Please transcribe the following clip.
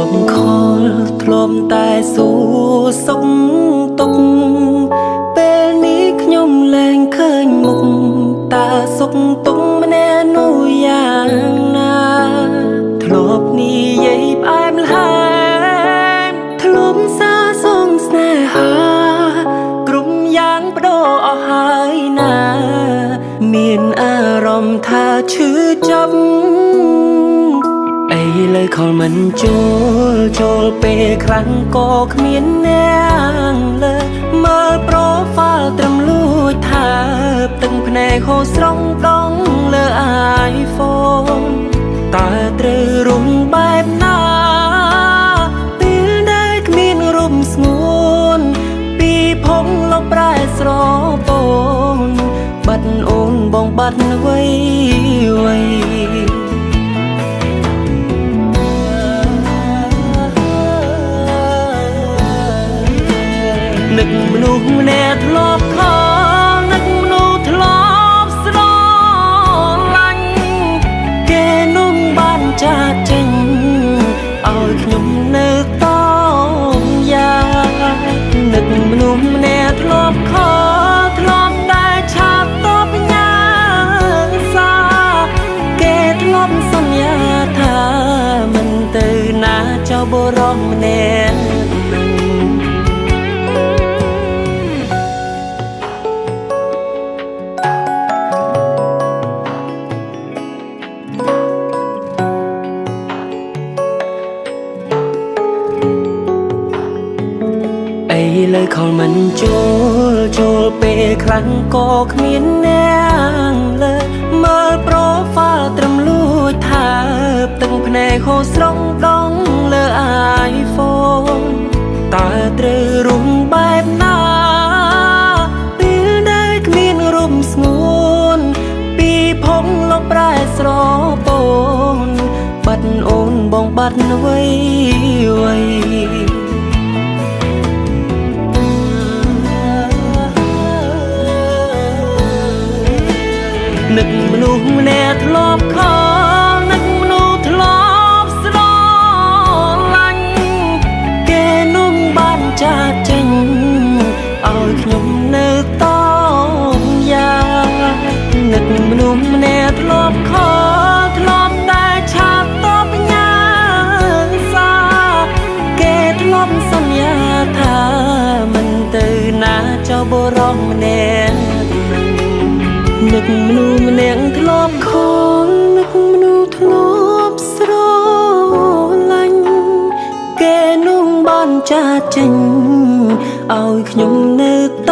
មខលធ្លុំតែស៊ូសុកទុកពេលនេះខ្ញុំលែងឃើញមុខតើសុកទុកម្នាក់នោះយ៉ាងណាធ្លាប់និយាយផ្អែមល្ហែមធ្លាប់សាសងស្នេហាក្រុមយ៉ាងបដូរអស់ហើយណាមានអារម្មណ៍ថាឈឺចាប់លើខលមិនចូលពេលខ្លាំងក៏គ្មានអ្នកលើមើលប្រូហ្វាល់ត្រឹមលួចថាទឹកភ្នែកហូរស្រង់ដងលើ iPhone តើត្រូវរុំបែបណាពេលដែលគ្មានរូបស្ងួនពីភពលបប្រែស្រពូនបាត់អូនបងបាត់អ្វីនឹកមនុស្សម្នាក់ធ្លាប់ខលនឹកមនុស្សធ្លាប់ស្រឡាញ់គេនោះបានចាកចេញឲ្យខ្ញុំនៅតយ៉ាងនឹកមនុស្សម្នាក់ធ្លាប់ខលធ្លាប់តែឆាប់តបញ៉ាសាគេធ្លាប់សន្យាថាមិនទៅណាចោលបុរសម្នាក់លើខលមិនចូលពេលខ្លាំងក៏គ្មានអ្នកលើមើលប្រូហ្វាល់ត្រឹមលួចថាទឹកភ្នែកហូរស្រង់ដងលើ iPhone តើត្រូវរុំបែបណាពេលដែលគ្មានរូបស្ងួនពីភពលបប្រែស្រពូនបាត់អូនបងបាត់អ្វីនឹកមនុស្សម្នាក់ធ្លាប់ខលនឹកមនុស្សធ្លាប់ស្រឡាញ់គេនោះបានចាកចេញឲ្យខ្ញុំនៅតយ៉ាងនឹកមនុស្សម្នាក់ធ្លាប់ខលធ្លាប់តែឆាប់តបញ៉ាសាគេធ្លាប់សន្យាថាមិនទៅណាចោលបុរសម្នាក់នឹកមនុស្សម្នាក់ធ្លាប់ខលនឹកមនុស្សធ្លាប់ស្រឡាញ់គេនោះបានចាកចេញឲ្យខ្ញុំនៅត